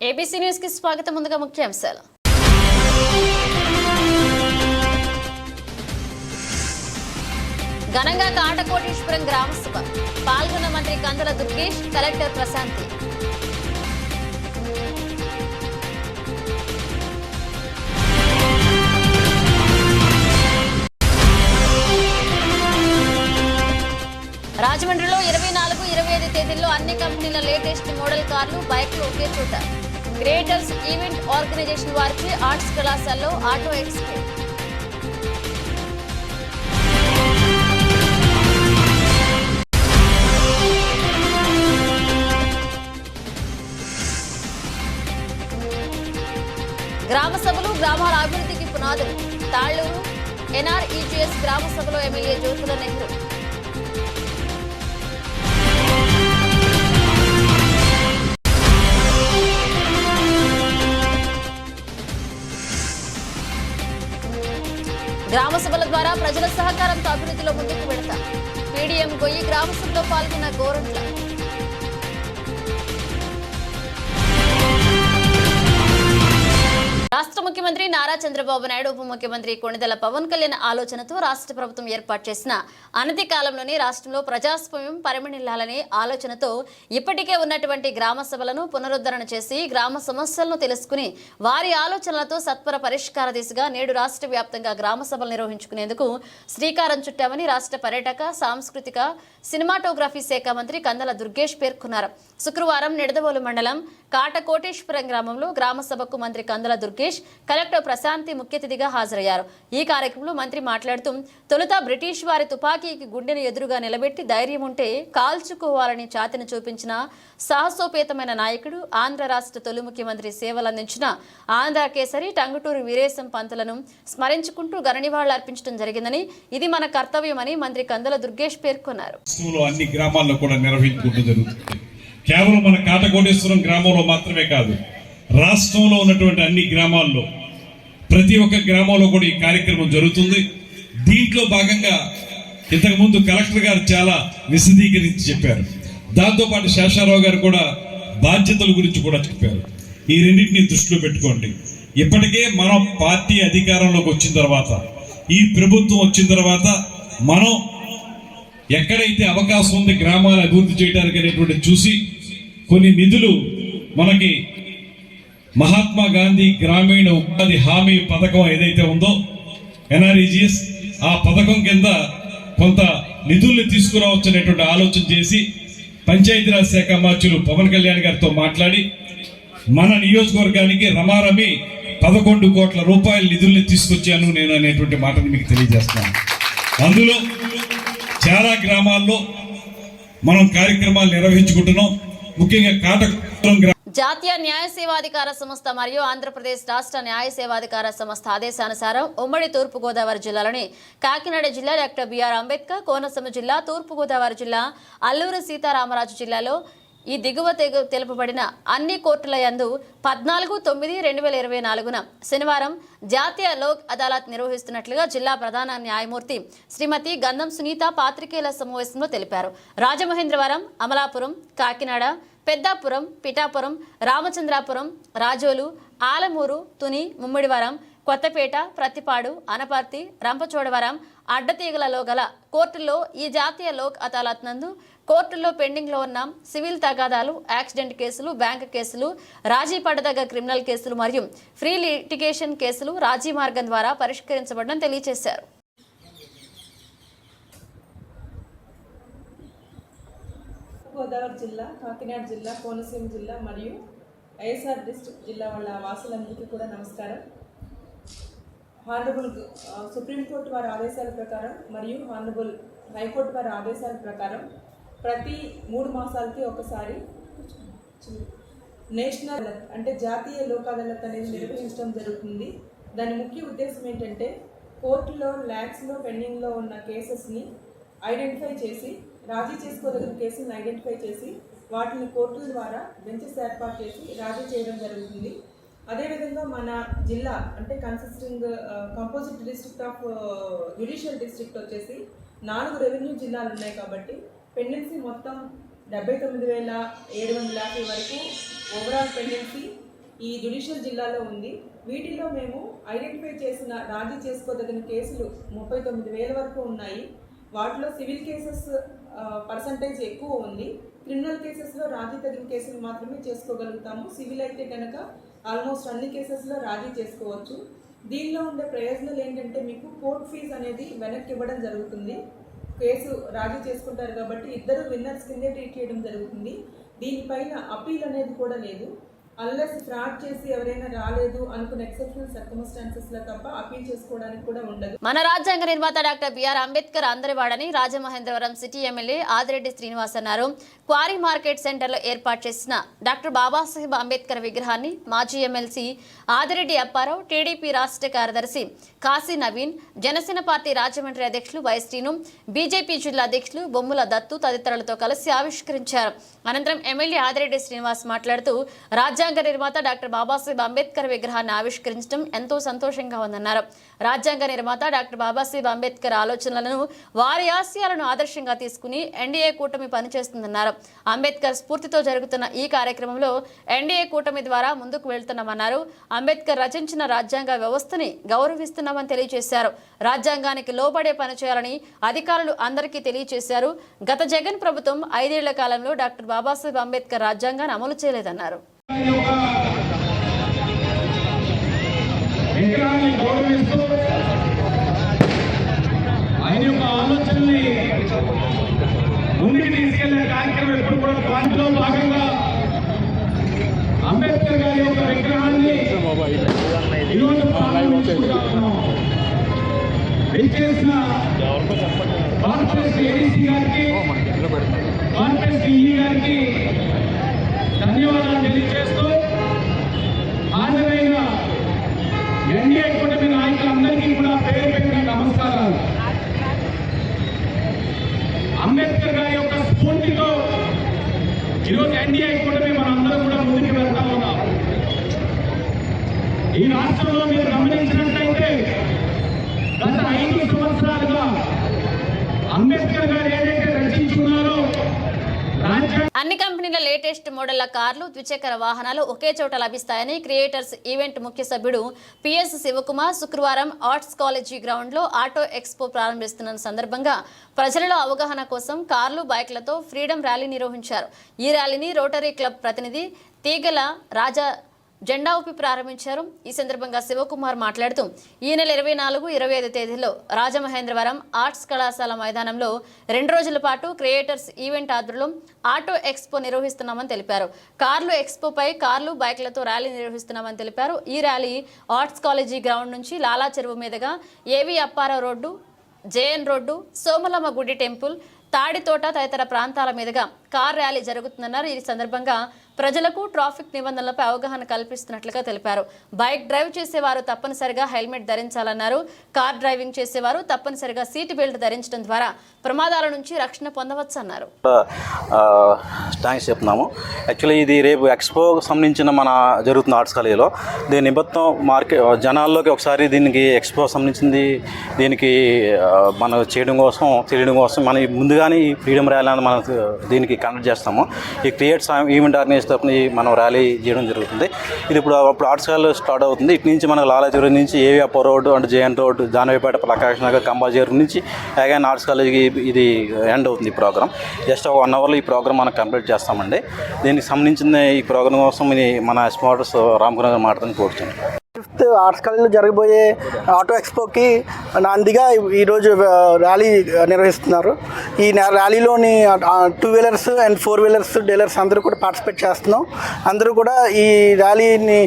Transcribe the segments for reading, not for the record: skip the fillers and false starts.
ABC news కి స్వాగతం. ముందుగా ముఖ్యాంశాలు. ఘనంగా కాటకోటేశ్వరం గ్రామ సభ పాల్గొన్న మంత్రి కందుల దుర్గేష్, కలెక్టర్ ప్రశాంతి. రాజమండ్రిలో 24, 25 తేదీల్లో అన్ని కంపెనీల లేటెస్ట్ మోడల్ కార్లు, బైక్లు ఒకే చోట. గ్రేటర్స్ ఈవెంట్ ఆర్గనైజేషన్ వారిచే ఆర్ట్స్ కళాశాలలో ఆటో ఎక్స్పో. గ్రామ సభలు గ్రామాల అభివృద్ధికి పునాదులు. తాళ్లూరు ఎన్ఆర్ఈజీఎస్ గ్రామ సభలో ఎమ్మెల్యే జ్యోతుల నెహ్రూ. గ్రామ సభల ద్వారా ప్రజల సహకారంతో అభివృద్ధిలో ముందుకు వెడతాం. పీడీఎం గొయ్యి గ్రామ సభలో పాల్గొన్న గోరంట్ల. రాష్ట్ర ముఖ్యమంత్రి నారా చంద్రబాబు నాయుడు, ఉప ముఖ్యమంత్రి కొణిదెల పవన్ కళ్యాణ్ ఆలోచనతో రాష్ట్ర ప్రభుత్వం ఏర్పాటు చేసిన అనతి కాలంలోనే రాష్ట్రంలో ప్రజాస్వామ్యం పరిమళిల్లాలనే ఆలోచనతో ఇప్పటికే ఉన్నటువంటి గ్రామ సభలను పునరుద్ధరణ చేసి గ్రామ సమస్యలను తెలుసుకుని వారి ఆలోచనలతో సత్వర పరిష్కార దిశగా నేడు రాష్ట్ర వ్యాప్తంగా గ్రామ సభలు నిర్వహించుకునేందుకు శ్రీకారం చుట్టామని రాష్ట్ర పర్యాటక, సాంస్కృతిక, సినిమాటోగ్రఫీ శాఖ మంత్రి కందుల దుర్గేష్ పేర్కొన్నారు. శుక్రవారం నిడదవోలు మండలం కాటకోటేశ్వరం గ్రామంలో గ్రామ సభకు మంత్రి కందుల దుర్గేష్, కలెక్టర్ ప్రశాంతి ముఖ్య అతిథిగా హాజరయ్యారు. ఈ కార్యక్రమంలో మంత్రి మాట్లాడుతూ తొలుత బ్రిటిష్ వారి తుపాకీకి గుండెను ఎదురుగా నిలబెట్టి ధైర్యం ఉంటే కాల్చుకోవాలని ఛాతిని చూపించిన సాహసోపేతమైన నాయకుడు, ఆంధ్ర రాష్ట్ర తొలి ముఖ్యమంత్రి సేవలందించిన ఆంధ్ర కేసరి టంగుటూరి వీరేశం పంతులను స్మరించుకుంటూ ఘననివాళులు అర్పించడం జరిగిందని, ఇది మన కర్తవ్యమని మంత్రి కందుల దుర్గేష్ పేర్కొన్నారు. అన్ని గ్రామాల్లో కూడా నిర్వహించుకుంటూ జరుగుతుంది. కేవలం మన కాటకోటేశ్వరం గ్రామంలో మాత్రమే కాదు, రాష్ట్రంలో ఉన్నటువంటి అన్ని గ్రామాల్లో ప్రతి ఒక్క గ్రామంలో కూడా ఈ కార్యక్రమం జరుగుతుంది. దీంట్లో భాగంగా ఇంతకుముందు కలెక్టర్ గారు చాలా విశదీకరించి చెప్పారు. దాంతోపాటు శేషారావు గారు కూడా బాధ్యతల గురించి కూడా చెప్పారు. ఈ రెండింటిని దృష్టిలో పెట్టుకోండి. ఇప్పటికే మనం పార్టీ అధికారంలోకి వచ్చిన తర్వాత, ఈ ప్రభుత్వం వచ్చిన తర్వాత మనం ఎక్కడైతే అవకాశం ఉంది గ్రామాలు అభివృద్ధి చేయడానికి అనేటువంటి చూసి కొన్ని నిధులు మనకి మహాత్మా గాంధీ గ్రామీణ ఉపాధి హామీ పథకం ఏదైతే ఉందో ఎన్ఆర్ఈజీఎస్, ఆ పథకం కింద కొంత నిధుల్ని తీసుకురావచ్చు అనేటువంటి ఆలోచన చేసి పంచాయతీరాజ్ శాఖ మంత్రులు పవన్ కళ్యాణ్ గారితో మాట్లాడి మన నియోజకవర్గానికి రమారమి 11 కోట్ల రూపాయల నిధుల్ని తీసుకొచ్చాను నేను అనేటువంటి మాటని మీకు తెలియజేస్తున్నాను. అందులో చాలా గ్రామాల్లో మనం కార్యక్రమాలు నిర్వహించుకుంటున్నాం. ముఖ్యంగా కాటకోటేశ్వరం జాతీయ న్యాయ సేవాధికార సంస్థ మరియు ఆంధ్రప్రదేశ్ రాష్ట్ర న్యాయ సేవాధికార సంస్థ ఆదేశానుసారం ఉమ్మడి తూర్పుగోదావరి జిల్లాలోని కాకినాడ జిల్లా డాక్టర్ బిఆర్ అంబేద్కర్, కోనసీమ జిల్లా, తూర్పుగోదావరి జిల్లా, అల్లూరు సీతారామరాజు జిల్లాలో ఈ దిగువ తెలుపబడిన అన్ని కోర్టుల యందు 14/9/2024 శనివారం జాతీయ లోక్ అదాలత్ నిర్వహిస్తున్నట్లుగా జిల్లా ప్రధాన న్యాయమూర్తి శ్రీమతి గంధం సునీత పాత్రికేయుల సమావేశంలో తెలిపారు. రాజమహేంద్రవరం, అమలాపురం, కాకినాడ, పెద్దాపురం, పిఠాపురం, రామచంద్రాపురం, రాజోలు, ఆలమూరు, తుని, ముమ్మిడివరం, కొత్తపేట, ప్రతిపాడు, అనపర్తి, రంపచోడవరం, అడ్డతీగలలో గల కోర్టుల్లో ఈ జాతీయ లోక్ అదాలత్ నందు కోర్టుల్లో పెండింగ్లో ఉన్న సివిల్ తగాదాలు, యాక్సిడెంట్ కేసులు, బ్యాంకు కేసులు, రాజీ పడదగ్గ క్రిమినల్ కేసులు మరియు ఫ్రీ లిటిగేషన్ కేసులు రాజీ మార్గం ద్వారా పరిష్కరించబడడం తెలియజేశారు. గోదావరి జిల్లా, కాకినాడ జిల్లా, కోనసీమ జిల్లా మరియు ఐఎస్ఆర్ డిస్ట్రిక్ట్ జిల్లా వాళ్ళ వాసులందరికీ కూడా నమస్కారం. హానరబుల్ సుప్రీంకోర్టు వారి ఆదేశాల ప్రకారం మరియు హానరబుల్ హైకోర్టు వారి ఆదేశాల ప్రకారం ప్రతి 3 మాసాలకి ఒకసారి నేషనల్ అంటే జాతీయ లోక్ అదాలత్ అనేది నిర్వహించడం జరుగుతుంది. దాని ముఖ్య ఉద్దేశం ఏంటంటే కోర్టులో ల్యాక్స్లో పెండింగ్లో ఉన్న కేసెస్ని ఐడెంటిఫై చేసి, రాజీ చేసుకోదగిన కేసులను ఐడెంటిఫై చేసి వాటిని కోర్టుల ద్వారా బెంచెస్ ఏర్పాటు చేసి రాజీ చేయడం జరుగుతుంది. అదేవిధంగా మన జిల్లా అంటే composite district of judicial district వచ్చేసి 4 రెవెన్యూ జిల్లాలు ఉన్నాయి కాబట్టి పెండెన్సీ మొత్తం 79,750 వరకు ఓవరాల్ పెండెన్సీ ఈ జ్యుడిషియల్ జిల్లాలో ఉంది. వీటిలో మేము ఐడెంటిఫై చేసిన రాజీ చేసుకోదగిన కేసులు 39,000 వరకు ఉన్నాయి. వాటిలో సివిల్ కేసెస్ పర్సంటేజ్ ఎక్కువ ఉంది. క్రిమినల్ కేసెస్లో రాజీ తగిన కేసులు మాత్రమే చేసుకోగలుగుతాము. సివిల్ అయితే కనుక ఆల్మోస్ట్ అన్ని కేసెస్లో రాజీ చేసుకోవచ్చు. దీనిలో ఉండే ప్రయోజనాలు ఏంటంటే మీకు కోర్ట్ ఫీజు అనేది వెనక్కి ఇవ్వడం జరుగుతుంది. కేసు రాజీ చేసుకుంటారు కాబట్టి ఇద్దరు విన్నర్స్ కిందే ట్రీట్ చేయడం జరుగుతుంది. దీనిపైన అపీల్ అనేది కూడా లేదు. అన్లెస్ ఫ్రాడ్ చేసి ఎవరైనా రాలేదు అనుకున్న ఎక్సెప్షనల్ సర్కమ్స్టాన్సెస్ లో తప్ప అపీల్ చేసుకోవడానికి కూడా ఉండదు. మన రాజ్యాంగ నిర్మాత డాక్టర్ బిఆర్ అంబేద్కర్ అందరివాడని రాజమహేంద్రవరం సిటీ ఎమ్మెల్యే ఆదిరెడ్డి శ్రీనివాస్ అన్నారు. క్వారీ మార్కెట్ సెంటర్లో ఏర్పాటు చేసిన డాక్టర్ బాబాసాహెబ్ అంబేద్కర్ విగ్రహాన్ని మాజీ ఎమ్మెల్సీ ఆదిరెడ్డి అప్పారావు, టీడీపీ రాష్ట్ర కార్యదర్శి కాశీ నవీన్, జనసేన పార్టీ రాజమండ్రి అధ్యక్షులు వై శ్రీను, బీజేపీ జిల్లా అధ్యక్షులు బొమ్ముల దత్తు తదితరులతో కలిసి ఆవిష్కరించారు. అనంతరం ఎమ్మెల్యే ఆదిరెడ్డి శ్రీనివాస్ మాట్లాడుతూ రాజ్యాంగ నిర్మాత డాక్టర్ బాబాసాహెబ్ అంబేద్కర్ విగ్రహాన్ని ఆవిష్కరించడం ఎంతో సంతోషంగా ఉందన్నారు. రాజ్యాంగ నిర్మాత డాక్టర్ బాబాసాహెబ్ అంబేద్కర్ ఆలోచనలను, వారి ఆశయాలను ఆదర్శంగా తీసుకుని ఎన్డీఏ కూటమి పనిచేస్తుందన్నారు. అంబేద్కర్ స్ఫూర్తితో జరుగుతున్న ఈ కార్యక్రమంలో ఎన్డీఏ కూటమి ద్వారా ముందుకు వెళ్తున్నామన్నారు. అంబేద్కర్ రచించిన రాజ్యాంగ వ్యవస్థని గౌరవిస్తున్నామని తెలియజేశారు. రాజ్యాంగానికి లోబడే పనిచేయాలని అధికారులు అందరికీ తెలియజేశారు. గత జగన్ ప్రభుత్వం 5 ఏళ్ల కాలంలో డాక్టర్ బాబాసాహెబ్ అంబేద్కర్ రాజ్యాంగాన్ని అమలు చేయలేదన్నారు. ఆయన యొక్క ఆలోచనని ముందుకు తీసుకెళ్లే కార్యక్రమం ఎప్పుడు కూడా దాంట్లో భాగంగా అంబేద్కర్ గారి యొక్క విగ్రహాన్ని ఈరోజు చేసిన కాన్ఫరెన్స్ ఏడీసీ గారికి, కాన్ఫరెన్స్ ఈఈ గారికి ధన్యవాదాలు తెలియజేస్తూ హాజరైన ఎన్డీఏ కూటమి నాయకులందరికీ కూడా పేరు పెట్టిన నమస్కారాలు. అంబేద్కర్ గారి యొక్క స్ఫూర్తితో ఈరోజు ఎన్డీఏ కూటమి మనందరం కూడా ముందుకు వెళ్తా ఉన్నాం. ఈ రాష్ట్రంలో మీరు గమనించినట్లయితే గత 5 సంవత్సరాలుగా అంబేద్కర్ గారు ఏదైతే రచించుకున్నారో అన్ని కంపెనీల లేటెస్ట్ మోడళ్ల కార్లు, ద్విచక్ర వాహనాలు ఒకే చోట లభిస్తాయని క్రియేటర్స్ ఈవెంట్ ముఖ్య సభ్యుడు పిఎస్ శివకుమార్ శుక్రవారం ఆర్ట్స్ కాలేజీ గ్రౌండ్ లో ఆటో ఎక్స్పో ప్రారంభిస్తున్న సందర్భంగా ప్రజలలో అవగాహన కోసం కార్లు, బైక్లతో ఫ్రీడమ్ ర్యాలీ నిర్వహించారు. ఈ ర్యాలీని రోటరీ క్లబ్ ప్రతినిధి తీగల రాజా జెండా ఊపి ప్రారంభించారు. ఈ సందర్భంగా శివకుమార్ మాట్లాడుతూ ఈ నెల 24, 25 తేదీల్లో రాజమహేంద్రవరం ఆర్ట్స్ కళాశాల మైదానంలో 2 రోజుల పాటు క్రియేటర్స్ ఈవెంట్ ఆధ్వర్యంలో ఆటో ఎక్స్పో నిర్వహిస్తున్నామని తెలిపారు. కార్లు ఎక్స్పోపై కార్లు, బైక్లతో ర్యాలీ నిర్వహిస్తున్నామని తెలిపారు. ఈ ర్యాలీ ఆర్ట్స్ కాలేజీ గ్రౌండ్ నుంచి లాలా చెరువు మీదుగా A V Apparao road, J N road, Somalamma గుడి టెంపుల్, తాడితోట తదితర ప్రాంతాల మీదుగా కార్ ర్యాలీ జరుగుతుందన్నారు. ఈ సందర్భంగా ప్రజలకు ట్రాఫిక్ నిబంధనలపై అవగాహన కల్పిస్తున్నట్లుగా తెలిపారు. బైక్ డ్రైవ్ చేసేవారు తప్పనిసరిగా హెల్మెట్ ధరించాలన్నారు. కార్ డ్రైవింగ్ చేసేవారు తప్పనిసరిగా సీట్ బెల్ట్ ధరించడం ద్వారా ప్రమాదాల నుంచి రక్షణ పొందవచ్చు అన్నారు. థ్యాంక్స్ చెప్తున్నాము. యాక్చువల్లీ ఇది రేపు ఎక్స్పోకి సంబంధించిన మన జరుగుతున్న ఆర్ట్స్ కాలేజీలో దీని నిమిత్తం మార్కెట్ జనాల్లోకి ఒకసారి దీనికి ఎక్స్పో సంబంధించింది దీనికి మనం చేయడం కోసం తెలియడం కోసం మనం ముందుగానే ఈ ఫ్రీడమ్ ర్యాలీ అని మనం దీనికి కండక్ట్ చేస్తాము. ఈ క్రియేట్ ఈవెంట్ ఆర్గనైజ్ తరపున మనం ర్యాలీ చేయడం జరుగుతుంది. ఇది ఇప్పుడు ఆర్ట్స్ కాలేజ్ స్టార్ట్ అవుతుంది. ఇటు నుంచి మనకు లాలాచెరువు నుంచి ఏవి అప్ప రోడ్డు అంటే జేఎన్ రోడ్డు, జానవిపేట, ప్రకాష్ నగర్, కంబాజేరు నుంచి అగైన్ ఆర్ట్స్ కాలేజ్కి ఇది ఎండ్ అవుతుంది. ఈ ప్రోగ్రామ్ జస్ట్ 1 అవర్లో ఈ ప్రోగ్రామ్ మనం కంప్లీట్ చేస్తామండి. దీనికి సంబంధించిన ఈ ప్రోగ్రామ్ కోసం మన ఎస్మార్ట్స్ రామకుమార్ గారు మాట్లాడని కోరుతున్నాను. 5th ఆర్ట్స్ కాలేజ్లో జరగబోయే ఆటో ఎక్స్పోకి నాందిగా ఈరోజు ర్యాలీ నిర్వహిస్తున్నారు. ఈ ర్యాలీలోని 2 వీలర్స్ అండ్ 4 వీలర్స్ డీలర్స్ అందరూ కూడా పార్టిసిపేట్ చేస్తున్నాం. అందరూ కూడా ఈ ర్యాలీని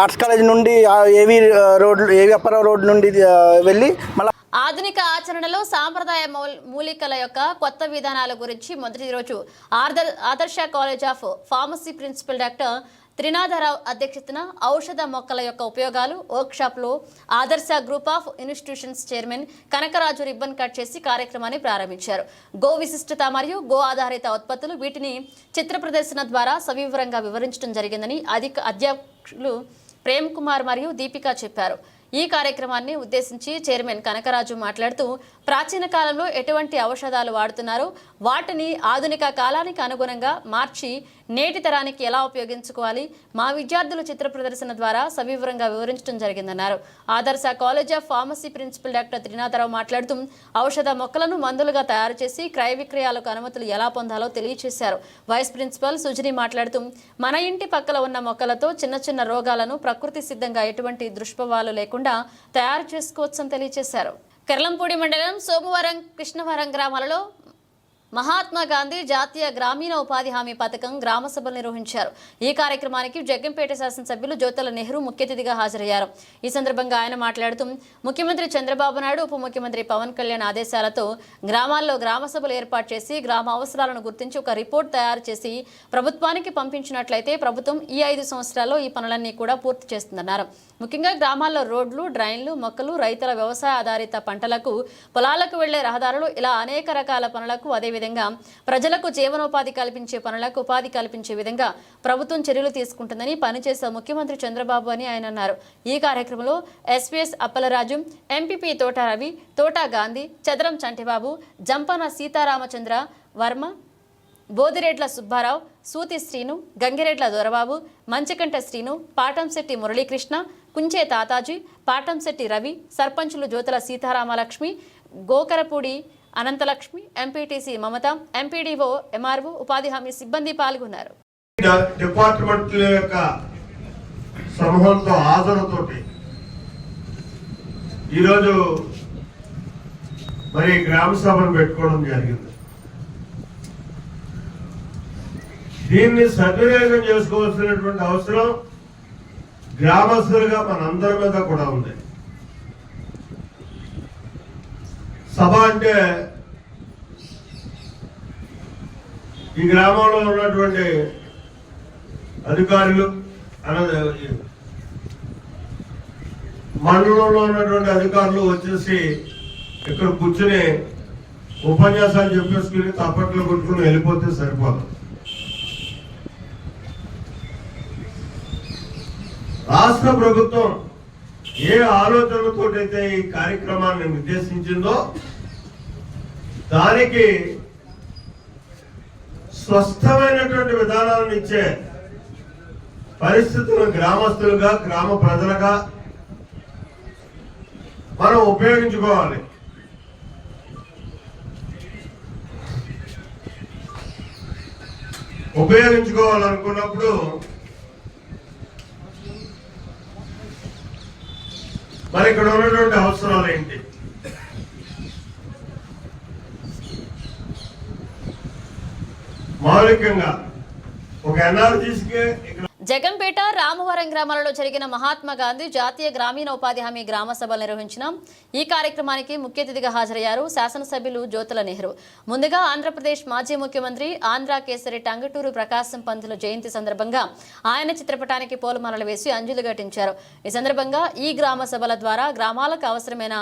ఆర్ట్స్ కాలేజ్ నుండి ఏవి అప్పారావు రోడ్ నుండి వెళ్ళి మళ్ళీ ఆధునిక ఆచరణలో సాంప్రదాయ మూలికల యొక్క కొత్త విధానాల గురించి మొదటి రోజు Adarsha college of pharmacy principal doctor Trinatharao అధ్యక్షతన ఔషధ మొక్కల యొక్క ఉపయోగాలు వర్క్షాప్లో Adarsha group of institutions chairman Kanakaraju ribbon cut చేసి కార్యక్రమాన్ని ప్రారంభించారు. గో విశిష్టత మరియు గో ఆధారిత ఉత్పత్తులు వీటిని చిత్ర ప్రదర్శన ద్వారా సవివరంగా వివరించడం జరిగిందని అధ్యక్షులు ప్రేమ్ కుమార్ మరియు దీపిక చెప్పారు. ఈ కార్యక్రమాన్ని ఉద్దేశించి చైర్మన్ కనకరాజు మాట్లాడుతూ ప్రాచీన కాలంలో ఎటువంటి ఔషధాలు వాడుతున్నారో వాటిని ఆధునిక కాలానికి అనుగుణంగా మార్చి నేటి తరానికి ఎలా ఉపయోగించుకోవాలి మా విద్యార్థులు చిత్ర ప్రదర్శన ద్వారా సవివరంగా వివరించడం జరిగిందన్నారు. Adarsha college of pharmacy principal doctor Trinatharao మాట్లాడుతూ ఔషధ మొక్కలను మందులుగా తయారు చేసి క్రయ విక్రయాలకు అనుమతులు ఎలా పొందాలో తెలియజేశారు. వైస్ ప్రిన్సిపల్ సుజని మాట్లాడుతూ మన ఇంటి పక్కల ఉన్న మొక్కలతో చిన్న చిన్న రోగాలను ప్రకృతి సిద్ధంగా ఎటువంటి దుష్ప్రభావాలు లేకుండా తయారు చేసుకోవచ్చని తెలియజేశారు. కెర్లంపూడి మండలం సోమవారం కృష్ణవరం గ్రామాలలో మహాత్మా గాంధీ జాతీయ గ్రామీణ ఉపాధి హామీ పథకం గ్రామ సభలు నిర్వహించారు. ఈ కార్యక్రమానికి జగ్గంపేట శాసనసభ్యులు జ్యోతుల నెహ్రూ ముఖ్య అతిథిగా హాజరయ్యారు. ఈ సందర్భంగా ఆయన మాట్లాడుతూ ముఖ్యమంత్రి చంద్రబాబు నాయుడు ఉప ముఖ్యమంత్రి పవన్ కళ్యాణ్ ఆదేశాలతో గ్రామాల్లో గ్రామ సభలు ఏర్పాటు చేసి గ్రామ అవసరాలను గుర్తించి ఒక రిపోర్ట్ తయారు చేసి ప్రభుత్వానికి పంపించినట్లయితే ప్రభుత్వం ఈ 5 సంవత్సరాల్లో ఈ పనులన్నీ కూడా పూర్తి చేస్తుందన్నారు. ముఖ్యంగా గ్రామాల్లో రోడ్లు, డ్రైన్లు, మొక్కలు, రైతుల వ్యవసాయ ఆధారిత పంటలకు, పొలాలకు వెళ్లే రహదారులు ఇలా అనేక రకాల పనులకు అదేవిధంగా ప్రజలకు జీవనోపాధి కల్పించే పనులకు ఉపాధి కల్పించే విధంగా ప్రభుత్వం చర్యలు తీసుకుంటుందని పనిచేసే ముఖ్యమంత్రి చంద్రబాబు అని ఆయన అన్నారు. ఈ కార్యక్రమంలో ఎస్పీఎస్ అప్పలరాజు, ఎంపీపీ తోట రవి, తోట గాంధీ, చదరం చంటిబాబు, జంపన సీతారామచంద్ర వర్మ, బోదిరెడ్ల సుబ్బారావు, సూతి శ్రీను, గంగిరెడ్ల దొరబాబు, మంచకంట శ్రీను, పాటంశెట్టి మురళీకృష్ణ, కుంచే తాతాజీ, పాటంశెట్టి రవి, సర్పంచులు జ్యోతుల సీతారామలక్ష్మి, గోకరపూడి అనంతలక్ష్మి, ఎంపీటీసీ మమత, ఎంపీడీఓ, ఎంఆర్ఓ, ఉపాధి హామీ సిబ్బంది పాల్గొన్నారు. డిపార్ట్మెంట్ల యొక్క సమూహంతో హాజరుతోటి ఈరోజు మరి గ్రామ సభను పెట్టుకోవడం జరిగింది. దీన్ని సద్వినియోగం చేసుకోవాల్సినటువంటి అవసరం గ్రామస్తులుగా మనందరి మీద కూడా ఉంది. సభ అంటే ఈ గ్రామంలో ఉన్నటువంటి అధికారులు మండలంలో ఉన్నటువంటి అధికారులు వచ్చేసి ఇక్కడ కూర్చుని ఉపన్యాసాలు చెప్పేసుకుని తప్పట్లు కొట్టుకుని వెళ్ళిపోతే సరిపోదు. రాష్ట్ర ప్రభుత్వం ఏ ఆలోచనతోటైతే ఈ కార్యక్రమాన్ని నిర్దేశించిందో దానికి స్పష్టమైనటువంటి విధానాలను ఇచ్చే పరిస్థితులను గ్రామస్తులుగా, గ్రామ ప్రజలుగా మనం ఉపయోగించుకోవాలి. ఉపయోగించుకోవాలనుకున్నప్పుడు మరి ఇక్కడ ఉన్నటువంటి అవసరాలు ఏంటి? మౌలికంగా ఒక ఎన్ఆర్జీస్కే జగంపేట, రామవరం గ్రామాలలో జరిగిన మహాత్మా గాంధీ జాతీయ గ్రామీణ ఉపాధి హామీ గ్రామ సభలు నిర్వహించిన ఈ కార్యక్రమానికి ముఖ్య అతిథిగా హాజరయ్యారు శాసనసభ్యులు జ్యోతుల నెహ్రూ. ముందుగా ఆంధ్రప్రదేశ్ మాజీ ముఖ్యమంత్రి ఆంధ్ర కేసరి టంగుటూరు ప్రకాశం పంతులు జయంతి సందర్భంగా ఆయన చిత్రపటానికి పూలమాలలు వేసి అంజలి ఘటించారు. ఈ సందర్భంగా ఈ గ్రామ సభల ద్వారా గ్రామాలకు అవసరమైన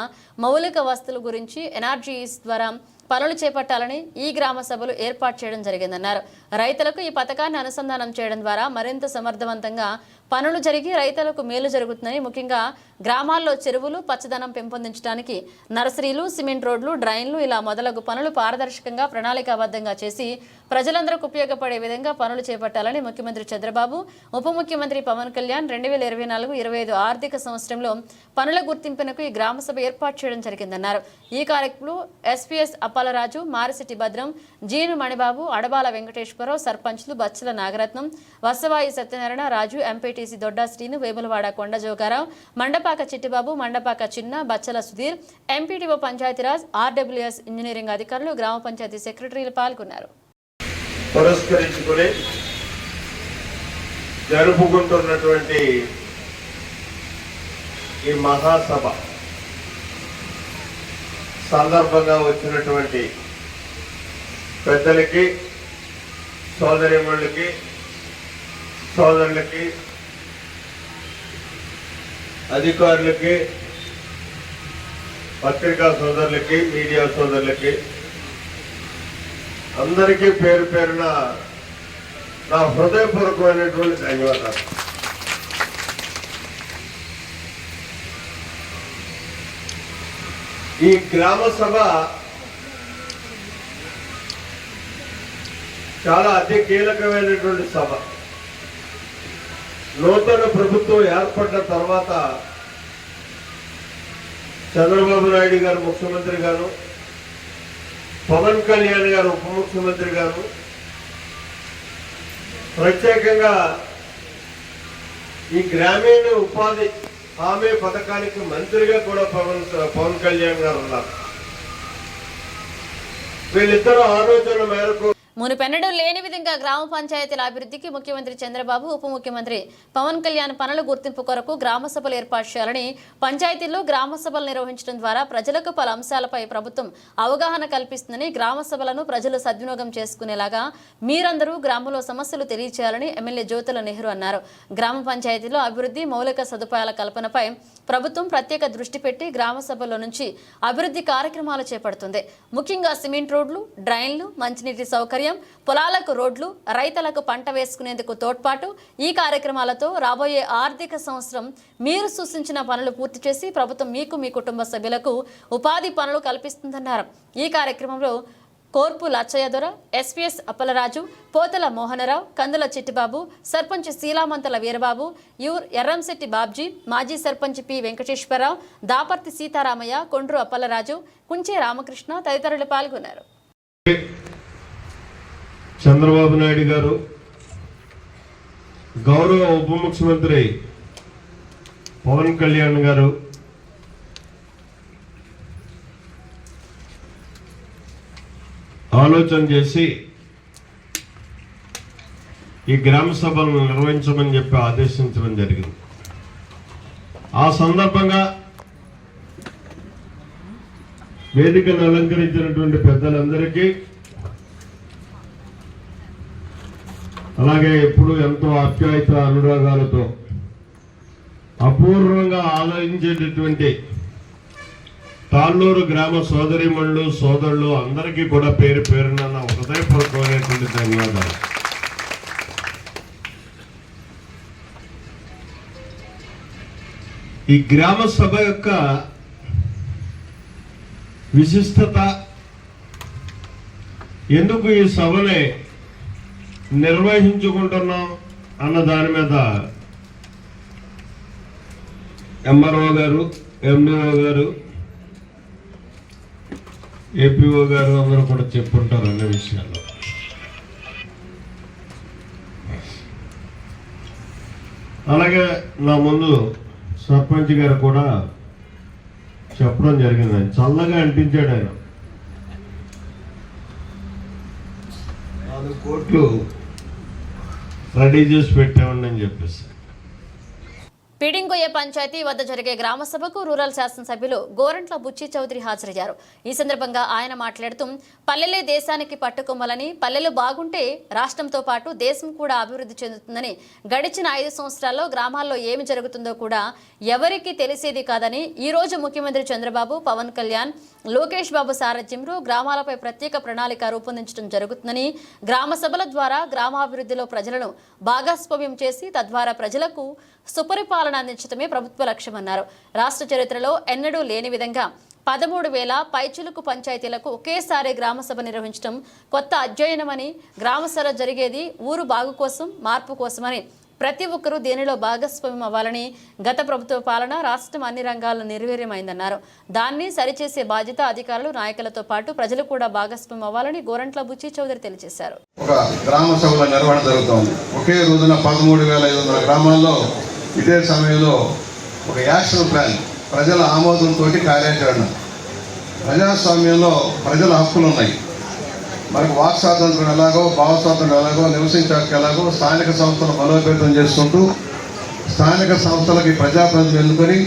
మౌలిక వస్తువుల గురించి ఎన్ఆర్జీఎస్ ద్వారా పనులు చేపట్టాలని ఈ గ్రామ సభలు ఏర్పాటు చేయడం జరిగిందన్నారు. రైతులకు ఈ పథకాన్ని అనుసంధానం చేయడం ద్వారా మరింత సమర్థవంతంగా పనులు జరిగి రైతులకు మేలు జరుగుతుందని, ముఖ్యంగా గ్రామాల్లో చెరువులు, పచ్చదనం పెంపొందించడానికి నర్సరీలు, సిమెంట్ రోడ్లు, డ్రైన్లు ఇలా మొదలగు పనులు పారదర్శకంగా ప్రణాళికాబద్ధంగా చేసి ప్రజలందరికీ ఉపయోగపడే విధంగా పనులు చేపట్టాలని ముఖ్యమంత్రి చంద్రబాబు, ఉప ముఖ్యమంత్రి పవన్ కళ్యాణ్ 2024-25 ఆర్థిక సంవత్సరంలో పనుల గుర్తింపునకు ఈ గ్రామ సభ ఏర్పాటు చేయడం జరిగిందన్నారు. ఈ కార్యక్రమంలో ఎస్పీఎస్ అప్పలరాజు, మారిశెట్టి భద్రం, జీను మణిబాబు, అడబాల వెంకటేశ్వరరావు, సర్పంచ్లు బచ్చల నాగరత్నం, వసవాయి సత్యనారాయణ, రాజు, ఎంపీటీసీ దొడ్డా శ్రీను, వేములవాడ కొండ జోగారావు, మండపాక చిట్టిబాబు, మండపాక చిన్న, బచ్చల Sudheer, MPTO Panchayati Raj, RWS engineering అధికారులు, గ్రామ పంచాయతీ సెక్రటరీలు పాల్గొన్నారు. పురస్కరించుకుని జరుపుకుంటున్నటువంటి ఈ మహాసభ సందర్భంగా వచ్చినటువంటి పెద్దలకి, సోదరిమణులకి, సోదరులకి, అధికారులకి, పత్రికా సోదరులకి, మీడియా సోదరులకి అందరికీ పేరు పేరున నా హృదయపూర్వకమైనటువంటి ధన్యవాదాలు. ఈ గ్రామ సభ చాలా అతి కీలకమైనటువంటి సభ. నూతన ప్రభుత్వం ఏర్పడ్డ తర్వాత చంద్రబాబు నాయుడు గారు ముఖ్యమంత్రి గారు, పవన్ కళ్యాణ్ గారు ఉప ముఖ్యమంత్రి గారు, ప్రత్యేకంగా ఈ గ్రామీణ ఉపాధి హామీ పథకానికి మంత్రిగా కూడా పవన్ కళ్యాణ్ గారు ఉన్నారు. వీళ్ళిద్దరూ ఆలోచన మేరకు మునుపెన్నడూ లేని విధంగా గ్రామ పంచాయతీల అభివృద్ధికి ముఖ్యమంత్రి చంద్రబాబు, ఉప ముఖ్యమంత్రి పవన్ కళ్యాణ్ పనుల గుర్తింపు కొరకు గ్రామ సభలు ఏర్పాటు చేయాలని, పంచాయతీల్లో గ్రామ సభలు నిర్వహించడం ద్వారా ప్రజలకు పలు అంశాలపై ప్రభుత్వం అవగాహన కల్పిస్తుందని, గ్రామ సభలను ప్రజలు సద్వినియోగం చేసుకునేలాగా మీరందరూ గ్రామంలో సమస్యలు తెలియచేయాలని ఎమ్మెల్యే జ్యోతుల నెహ్రూ అన్నారు. గ్రామ పంచాయతీలో అభివృద్ధి, మౌలిక సదుపాయాల కల్పనపై ప్రభుత్వం ప్రత్యేక దృష్టి పెట్టి గ్రామ సభల్లో నుంచి అభివృద్ధి కార్యక్రమాలు చేపడుతుంది. ముఖ్యంగా సిమెంట్ రోడ్లు, డ్రైన్లు, మంచినీటి సౌకర్యం, పొలాలకు రోడ్లు, రైతులకు పంట వేసుకునేందుకు తోడ్పాటు. ఈ కార్యక్రమాలతో రాబోయే ఆర్థిక సంవత్సరం మీరు సూచించిన పనులు పూర్తి చేసి ప్రభుత్వం మీకు, మీ కుటుంబ సభ్యులకు ఉపాధి పనులు కల్పిస్తుందన్నారు. ఈ కార్యక్రమంలో కోర్పు లచ్చయ్యదొర, ఎస్పీఎస్ అప్పలరాజు, పోతల మోహనరావు, కందుల చిట్టిబాబు, సర్పంచ్ శీలామంతల వీరబాబు, ఎర్రంశెట్టి బాబ్జీ, మాజీ సర్పంచ్ పి వెంకటేశ్వరరావు, దాపర్తి సీతారామయ్య, కొండ్రు అప్పలరాజు, కుంచే రామకృష్ణ తదితరులు పాల్గొన్నారు. చంద్రబాబు నాయుడు గారు, గౌరవ ఉప ముఖ్యమంత్రి పవన్ కళ్యాణ్ గారు ఆలోచన చేసి ఈ గ్రామ సభలను నిర్వహించమని చెప్పి ఆదేశించడం జరిగింది. ఆ సందర్భంగా వేదికను అలంకరించినటువంటి పెద్దలందరికీ, అలాగే ఎప్పుడు ఎంతో ఆప్యాయత అనురాగాలతో అపూర్వంగా ఆలోచించేటటువంటి తాళ్ళూరు గ్రామ సోదరీమణులు, సోదరులు అందరికీ కూడా పేరు పేరున హృదయపూర్వకమైనటువంటి ధన్యవాదాలు. ఈ గ్రామ సభ యొక్క విశిష్టత, ఎందుకు ఈ సభని నిర్వహించుకుంటున్నాం అన్న దాని మీద ఎంఆర్ఓ గారు, ఎండిఓ గారు, ఏపీఓ గారు అందరూ కూడా చెప్పుంటారు అనే విషయాల్లో. అలాగే నా ముందు సర్పంచ్ గారు కూడా చెప్పడం జరిగింది. ఆయన చల్లగా అనిపించాడు. ఆయన 4 కోట్లు రెడీ చేసి పెట్టామని అని చెప్పేసి. పీడింగొయ్య పంచాయతీ వద్ద జరిగే గ్రామ సభకు రూరల్ శాసనసభ్యులు గోరంట్ల బుచ్చి చౌదరి హాజరయ్యారు. ఈ సందర్భంగా ఆయన మాట్లాడుతూ పల్లెలే దేశానికి పట్టుకొమ్మలని, పల్లెలు బాగుంటే రాష్ట్రంతో పాటు దేశం కూడా అభివృద్ధి చెందుతుందని, గడిచిన 5 సంవత్సరాల్లో గ్రామాల్లో ఏమి జరుగుతుందో కూడా ఎవరికీ తెలిసేది కాదని, ఈ రోజు ముఖ్యమంత్రి చంద్రబాబు, పవన్ కళ్యాణ్, లోకేష్ బాబు సారథ్యంలో గ్రామాలపై ప్రత్యేక ప్రణాళిక రూపొందించడం జరుగుతుందని, గ్రామ సభల ద్వారా గ్రామాభివృద్ధిలో ప్రజలను భాగస్వామ్యం చేసి తద్వారా ప్రజలకు సుపరిపాలన అందించడమే ప్రభుత్వ లక్ష్యమన్నారు. రాష్ట్ర చరిత్రలో ఎన్నడూ లేని విధంగా 13,000 పైచిలుకు పంచాయతీలకు ఒకేసారి గ్రామ సభ నిర్వహించడం కొత్త అధ్యయనమని, గ్రామ సభ జరిగేది ఊరు బాగు కోసం, మార్పు కోసమని, ప్రతి ఒక్కరూ దీనిలో భాగస్వామ్యం అవ్వాలని, గత ప్రభుత్వ పాలన రాష్ట్రం అన్ని రంగాల్లో నిర్వీర్యమైందన్నారు. దాన్ని సరిచేసే బాధ్యత అధికారులు, నాయకులతో పాటు ప్రజలు కూడా భాగస్వామ్యం అవ్వాలని గోరంట్ల బుచ్చి చౌదరి తెలియజేశారు. ఒక గ్రామ సభల నిర్వహణ జరుగుతోంది. ఒకే రోజున 13,500 గ్రామాల్లో ఇదే సమయంలో ఒక యాక్షన్ ప్లాన్, ప్రజల ఆమోదంతో కార్యాచరణ. ప్రజాస్వామ్యంలో ప్రజల హక్కులు ఉన్నాయి. మనకు వాక్ స్వాతంత్రం ఎలాగో, భావ స్వాతంత్రం ఎలాగో, నివసించక ఎలాగో స్థానిక సంస్థలు బలోపేతం చేసుకుంటూ స్థానిక సంస్థలకి ప్రజాప్రతినిధులు ఎన్నుకొని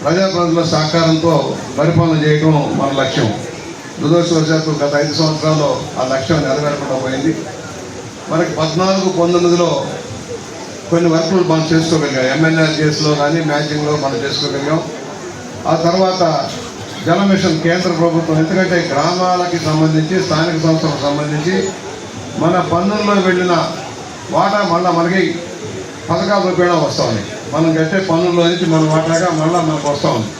ప్రజాప్రతినిధుల సహకారంతో పరిపాలన చేయడం మన లక్ష్యం. దురదృష్టవశాత్తు గత 5 సంవత్సరాల్లో ఆ లక్ష్యం నెరవేరకుండా పోయింది. మనకి 14-19లో కొన్ని వర్కులు మనం చేసుకోగలిగాం. MNRGSలో కానీ మ్యాచింగ్లో మనం చేసుకోగలిగాం. ఆ తర్వాత జల మిషన్ కేంద్ర ప్రభుత్వం, ఎందుకంటే గ్రామాలకి సంబంధించి, స్థానిక సంస్థలకు సంబంధించి మన పన్నుల్లో వెళ్ళిన వాటా మళ్ళీ మనకి పథకాల రూపేణా వస్తూ ఉంది. మనం కట్టే పన్నుల్లో నుంచి మన వాటాగా మళ్ళీ మనకు వస్తూ ఉంది.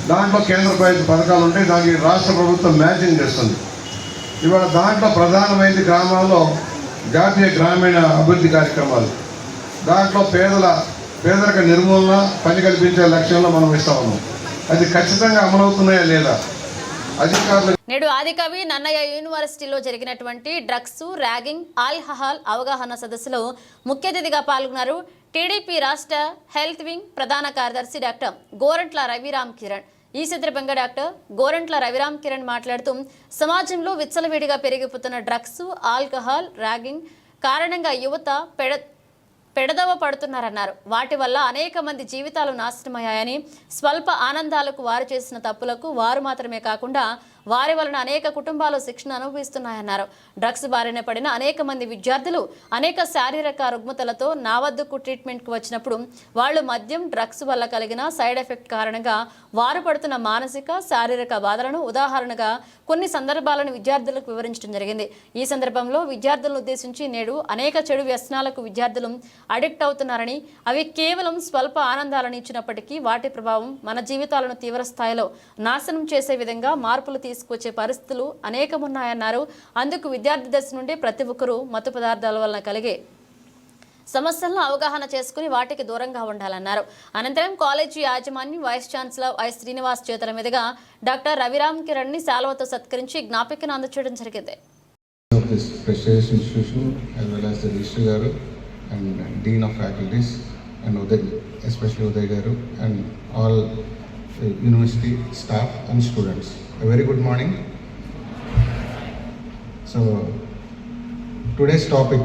దాంట్లో కేంద్ర ప్రభుత్వ పథకాలు ఉంటాయి, దానికి రాష్ట్ర ప్రభుత్వం మ్యాచింగ్ చేస్తుంది. ఇవాళ దాంట్లో ప్రధానమైనది గ్రామాల్లో జాతీయ గ్రామీణ అభివృద్ధి కార్యక్రమాలు. దాంట్లో పేదరిక నిర్మూలన, పని కల్పించే లక్ష్యంలో మనం ఇస్తా ఉన్నాం. అది ఖచ్చితంగా అమలవుతున్నాయా లేదా అధికారులు. నేడు ఆదికవి నన్నయ్య యూనివర్సిటీలో జరిగినటువంటి డ్రగ్స్, ర్యాగింగ్, ఆల్కహాల్ అవగాహన సదస్సులో ముఖ్య అతిథిగా పాల్గొన్నారు టీడీపీ రాష్ట్ర హెల్త్ వింగ్ ప్రధాన కార్యదర్శి డాక్టర్ గోరంట్ల రవిరామ్ కిరణ్. ఈ సందర్భంగా డాక్టర్ గోరంట్ల రవిరామ్ కిరణ్ మాట్లాడుతూ సమాజంలో విచ్చలవిడిగా పెరిగిపోతున్న డ్రగ్స్, ఆల్కహాల్, ర్యాగింగ్ కారణంగా యువత పెడదవ పడుతున్నారన్నారు. వాటి వల్ల అనేక మంది జీవితాలు నాశనమయ్యాయని, స్వల్ప ఆనందాలకు వారు చేసిన తప్పులకు వారు మాత్రమే కాకుండా వారి వలన అనేక కుటుంబాలు శిక్షణ అనుభవిస్తున్నాయన్నారు. డ్రగ్స్ బారిన పడిన అనేక మంది విద్యార్థులు అనేక శారీరక రుగ్మతలతో నా వద్దకు ట్రీట్మెంట్కు వచ్చినప్పుడు వాళ్ళు మద్యం, డ్రగ్స్ వల్ల కలిగిన సైడ్ ఎఫెక్ట్ కారణంగా వారు పడుతున్న మానసిక, శారీరక బాధలను ఉదాహరణగా కొన్ని సందర్భాలను విద్యార్థులకు వివరించడం జరిగింది. ఈ సందర్భంలో విద్యార్థులను ఉద్దేశించి నేడు అనేక చెడు వ్యసనాలకు విద్యార్థులు అడిక్ట్ అవుతున్నారని, అవి కేవలం స్వల్ప ఆనందాలను ఇచ్చినప్పటికీ వాటి ప్రభావం మన జీవితాలను తీవ్ర స్థాయిలో నాశనం చేసే విధంగా మార్పులు తీసుకొచ్చే పరిస్థితులు అనేకమున్నాయన్నారు. అందుకు విద్యార్థి దశ నుండి ప్రతి ఒక్కరూ మత్తు పదార్థాల వలన కలిగే సమస్యలను అవగాహన చేసుకుని వాటికి దూరంగా ఉండాలన్నారు. అనంతరం కాలేజీ యాజమాన్యం వైస్ ఛాన్సలర్ ఐ శ్రీనివాస్ చేతుల మీదుగా డాక్టర్ రవిరామ్ కిరణ్ ని శాలువతో సత్కరించి జ్ఞాపికను అందచేయడం జరిగింది. and Dean of Faculties and Uday, especially Uday Garu, and all university staff and students. A very good morning. So today's topic,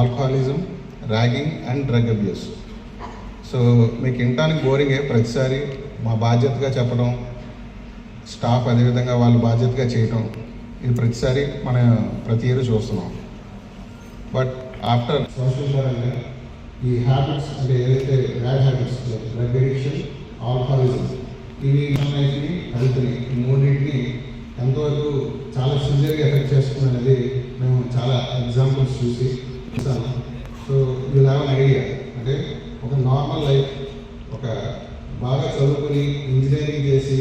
alcoholism, ragging and drug abuse. So మీకు ఇంటానికి boring ప్రతిసారి మా బాధ్యతగా చెప్పడం, స్టాఫ్ అదేవిధంగా వాళ్ళు బాధ్యతగా చేయటం, ఇది ప్రతిసారి ప్రతి ఇయర్ చూస్తున్నాం. బట్ ఆఫ్టర్ సోషల్ పరంగా ఈ హ్యాబిట్స్ అంటే ఏదైతే bad habits drug addiction, alcoholism, ఇవి హెల్త్ని ఈ మూడింటిని ఎంతవరకు చాలా సివియర్గా ఎఫెక్ట్ చేస్తుంది అనేది మేము చాలా ఎగ్జాంపుల్స్ చూసి చూసాము. So you have an idea, అంటే ఒక నార్మల్ లైఫ్, ఒక బాగా చదువుకుని ఇంజనీరింగ్ చేసి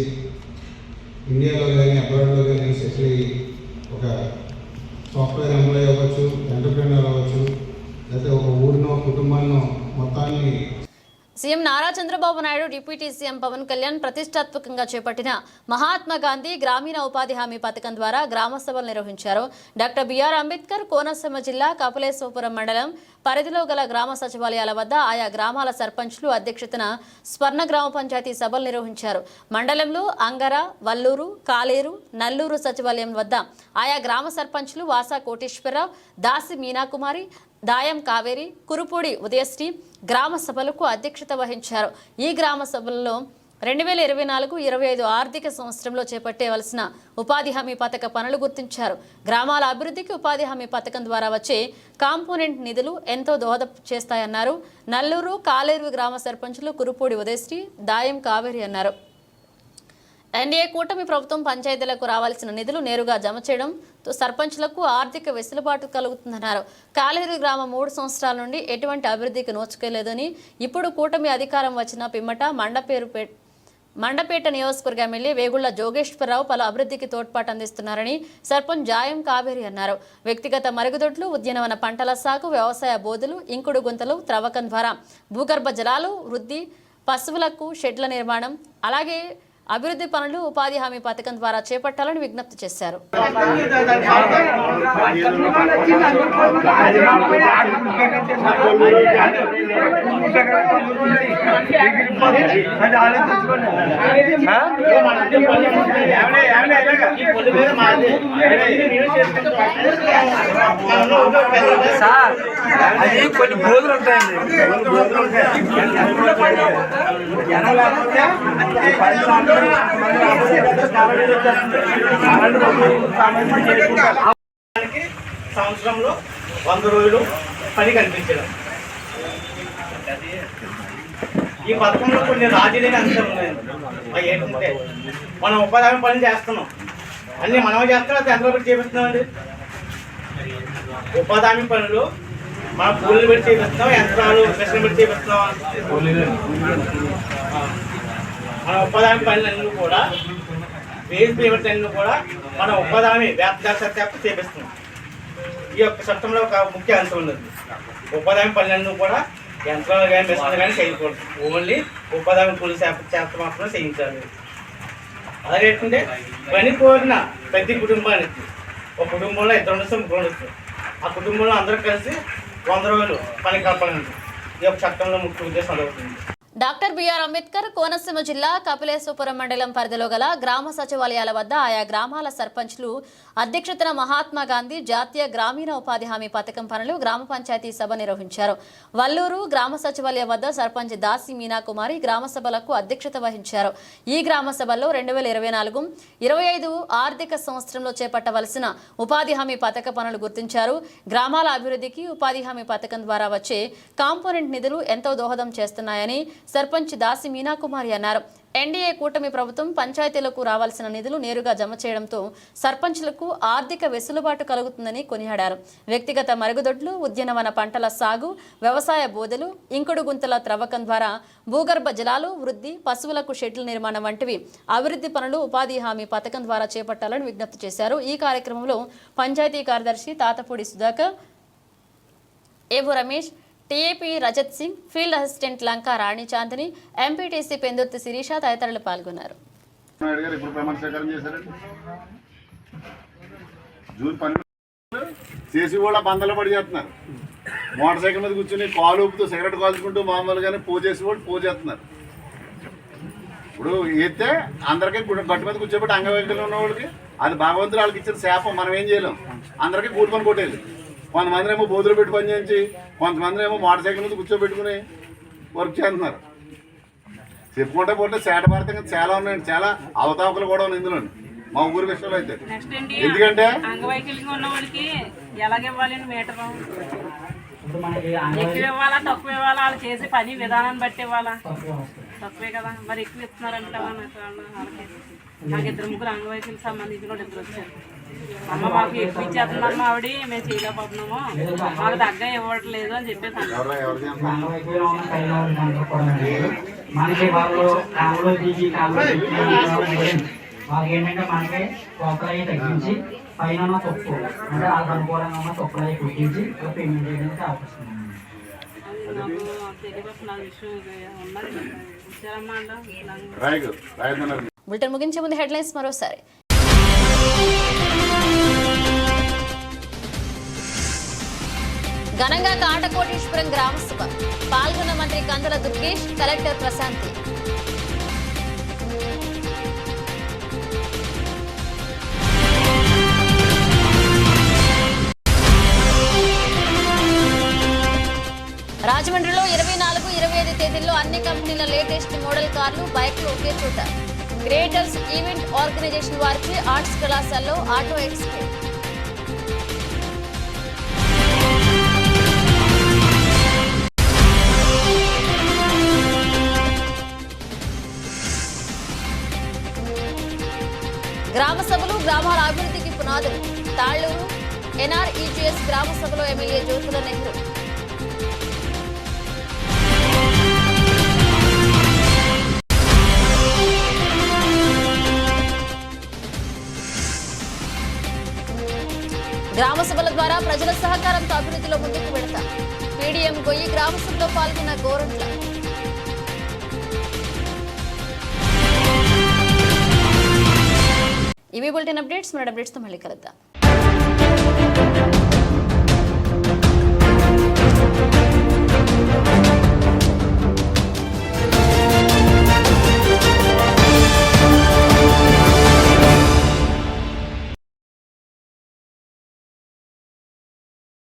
ఇండియాలో కానీ అబ్రాడ్లో కానీ సెటిల్ అయ్యి ఒక సాఫ్ట్వేర్ ఎంప్లాయీ అవ్వచ్చు, ఎంటర్ప్రెన్యూర్ అవ్వచ్చు, లేకపోతే ఒక ఊరినో కుటుంబాన్నో మొత్తాన్ని. CM Nara Chandrababu Naidu, deputy CM Pawan Kalyan ప్రతిష్టాత్మకంగా చేపట్టిన మహాత్మా గాంధీ గ్రామీణ ఉపాధి హామీ పథకం ద్వారా గ్రామ సభలు నిర్వహించారు. డాక్టర్ బిఆర్ అంబేద్కర్ కోనసీమ జిల్లా కపిలేశ్వరపురం మండలం పరిధిలో గల గ్రామ సచివాలయాల వద్ద ఆయా గ్రామాల సర్పంచ్లు అధ్యక్షతన స్వర్ణ గ్రామ పంచాయతీ సభలు నిర్వహించారు. మండలంలో అంగర, వల్లూరు, కాలేరు, నల్లూరు సచివాలయం వద్ద ఆయా గ్రామ సర్పంచ్లు వాసా కోటేశ్వరరావు, దాసి మీనాకుమారి, దాయం కావేరి, కురుపూడి ఉదయశ్రీ గ్రామ సభలకు అధ్యక్షత వహించారు. ఈ గ్రామ సభల్లో 2024-25 ఆర్థిక సంవత్సరంలో చేపట్టేవలసిన ఉపాధి హామీ పథక పనులు గుర్తించారు. గ్రామాల అభివృద్ధికి ఉపాధి హామీ పథకం ద్వారా వచ్చే కాంపోనెంట్ నిధులు ఎంతో దోహదం చేస్తాయన్నారు. నల్లూరు, కాలేరు గ్రామ సర్పంచులు కురుపూడి ఉదయశ్రీ, దాయం కావేరి అన్నారు. ఎన్డీఏ కూటమి ప్రభుత్వం పంచాయతీలకు రావాల్సిన నిధులు నేరుగా జమ చేయడంతో సర్పంచ్లకు ఆర్థిక వెసులుబాటు కలుగుతుందన్నారు. కాలేరు గ్రామం 3 సంవత్సరాల నుండి ఎటువంటి అభివృద్ధికి నోచుకోలేదని, ఇప్పుడు కూటమి అధికారం వచ్చిన పిమ్మట మండపేట నియోజకవర్గ ఎమ్మెల్యే వేగుళ్ల జోగేశ్వరరావు పలు అభివృద్ధికి తోడ్పాటు అందిస్తున్నారని సర్పంచ్ జాయం కావేరి అన్నారు. వ్యక్తిగత మరుగుదొడ్లు, ఉద్యానవన పంటల సాగు, వ్యవసాయ బోధులు, ఇంకుడు గుంతలు త్రవ్వకం ద్వారా భూగర్భ జలాలు వృద్ధి, పశువులకు షెడ్ల నిర్మాణం, అలాగే అభివృద్ధి పనులు ఉపాధి హామీ పథకం ద్వారా చేపట్టాలని విజ్ఞప్తి చేశారు. కొన్ని బోధులు ఉంటాయండి, సంవత్సరంలో 100 రోజులు పని కల్పించడం. ఈ పథకంలో కొన్ని రాజీలేని అంశాలు ఉన్నాయండి. అవి ఏంటంటే మనం ఉపాధి హామీ పని చేస్తున్నాం, అన్నీ మనమే చేస్తున్నాం, అది ఎంతలో పెట్టి చేపిస్తున్నామండి. ఉపాధి హామీ పనులు మనం కూలీలు పెట్టి చేపిస్తున్నాం, యంత్రాలు మిషన్ పెట్టి చేపిస్తున్నాం. మన ఉపాధి హామీ పనులన్నీ కూడా వేజ్ పేమెంట్ అన్నీ కూడా మనం ఉపాధి హామీ వ్యాప్తి చేపిస్తున్నాం. ఈ యొక్క చట్టంలో ఒక ముఖ్య అంశం ఉన్నది. ఉపాధి హామీ పనులన్నీ కూడా యంత్రాలు కానీ మిషన్లు కానీ చేయకూడదు. ఓన్లీ ఉపాధి హామీ కూలి చేత మాత్రమే చేయించాలి. అలాగే ఏంటంటే పని కోరిన ప్రతి కుటుంబానికి ఒక కుటుంబంలో 2 ఉండొచ్చు, 3 ఉండొచ్చు. ఆ కుటుంబంలో అందరూ కలిసి 100 రోజులు పని కలపాలండి. ఈ యొక్క చట్టంలో ముఖ్య ఉద్దేశం అదవుతుంది. డాక్టర్ బిఆర్ అంబేద్కర్ కోనసీమ జిల్లా కపిలేశ్వపురం మండలం పరిధిలో గల గ్రామ సచివాలయాల వద్ద ఆయా గ్రామాల సర్పంచ్లు అధ్యక్షతన మహాత్మా గాంధీ జాతీయ గ్రామీణ ఉపాధి హామీ పథకం పనులు గ్రామ పంచాయతీ సభ నిర్వహించారు. వల్లూరు గ్రామ సచివాలయం వద్ద సర్పంచ్ దాసి మీనాకుమారి గ్రామ సభలకు అధ్యక్షత వహించారు. ఈ గ్రామ సభల్లో 2024-25 ఆర్థిక సంవత్సరంలో చేపట్టవలసిన ఉపాధి హామీ పథక పనులు గుర్తించారు. గ్రామాల అభివృద్ధికి ఉపాధి హామీ పథకం ద్వారా వచ్చే కాంపోనెంట్ నిధులు ఎంతో దోహదం చేస్తున్నాయని సర్పంచ్ దాసి మీనాకుమారి అన్నారు. ఎన్డీఏ కూటమి ప్రభుత్వం పంచాయతీలకు రావాల్సిన నిధులు నేరుగా జమ చేయడంతో సర్పంచ్లకు ఆర్థిక వెసులుబాటు కలుగుతుందని కొనియాడారు. వ్యక్తిగత మరుగుదొడ్లు, ఉద్యానవన పంటల సాగు, వ్యవసాయ బోధలు, ఇంకుడు గుంతల త్రవ్వకం ద్వారా భూగర్భ జలాలు వృద్ధి, పశువులకు షెడ్ల నిర్మాణం వంటివి అభివృద్ధి పనులు ఉపాధి హామీ పథకం ద్వారా చేపట్టాలని విజ్ఞప్తి చేశారు. ఈ కార్యక్రమంలో పంచాయతీ కార్యదర్శి Tatapudi Sudhakar, AO Ramesh, TAP Rajat Singh, field assistant Lanka Rani Chandini, MPTC Pendurthi Sirisha తదితరులు పాల్గొన్నారు. చేసి కూడా బందలు పడి చేస్తున్నారు. మోటార్ సైకిల్ మీద కూర్చొని కాలు ఊపుతూ సిగరెట్ కాల్చుకుంటూ మామూలుగానే పోజేసి కూడా పోజేస్తున్నారు. ఇప్పుడు ఎత్తే అందరికీ గట్టు మీద కూర్చోబెట్టి అంగవైకల్యం ఉన్న వాళ్ళకి అది భగవంతుడు వాళ్ళకి ఇచ్చిన శాపం. మనం ఏం చేయలేం. అందరికీ కూలి పని కొట్టేది. కొంతమంది ఏమో బోధులు పెట్టి పని చేయించి, కొంతమంది ఏమో మోటార్ సైకిల్ మీద కూర్చోబెట్టుకుని వర్క్ చేస్తున్నారు. చెప్పుకుంటే పోతే శాటభారతంగా చాలా ఉన్నాయండి. చాలా అవతావకలు కూడా ఉన్నాయి ఇందులో మా ఊరి విషయంలో అయితే. ఎందుకంటే అంగవైకల్యంగా ఉన్న వాళ్ళకి ఎలాగివ్వాలండి మీటర్ ఎక్కువ ఇవ్వాలా తక్కువ ఇవ్వాలా? వాళ్ళు చేసే పని విధానాన్ని బట్టి ఇవ్వాలా? తక్కువే కదా మరి. ఎక్కువ ఇస్తున్నారంటే వాళ్ళకి నాకు 2-3 అంగవైకల్యం సంబంధించిన వాళ్ళు 2 వచ్చారు. అమ్మ మాకు ఎక్కువ ఇచ్చేస్తున్నాము ఆవిడ, మేము చేయలేకపోతున్నాము, మాకు తగ్గ ఇవ్వట్లేదు అని చెప్పేసి మనకి వాళ్ళు కాలంలో దిగి వాళ్ళకి ఏంటంటే మనకి తొక్కలవి తగ్గించి పైన తొక్కు అంటే వాళ్ళకి అనుకూలంగా ఉన్న తొక్కలవి కుట్టించి పేమెంట్ చేయడానికి అవకాశం ఉంది. బులెటిన్ ముగించే ముందు హెడ్లైన్స్ మరోసారి. ఘనంగా కాటకోటేశ్వరం గ్రామసభ పాల్గొన్న మంత్రి కందుల దుర్గేష్, కలెక్టర్ ప్రశాంతి. రాజమండ్రిలో 24-25 తేదీల్లో అన్ని కంపెనీల లేటెస్ట్ మోడల్ కార్లు, బైక్లు ఒకే చోట. గ్రేటర్స్ ఈవెంట్ ఆర్గనైజేషన్ వారిచే ఆర్ట్స్ కళాశాలలో ఆటో ఎక్స్పో. గ్రామ సభలు గ్రామాల అభివృద్ధికి పునాదులు. తాళ్లూరు ఎన్ఆర్ఈజీఎస్ గ్రామ సభలో ఎమ్మెల్యే జ్యోతుల నెహ్రూ. గ్రామ సభల ద్వారా ప్రజల సహకారంతో అభివృద్ధిలో ముందుకు వెళతాం. పీడీఎం గొయ్యి గ్రామ సభలో పాల్గొన్న గోరంట్ల. ఇవి బులెటిన్ అప్డేట్స్. మన అప్డేట్స్తో మళ్ళీ కలుద్దాం.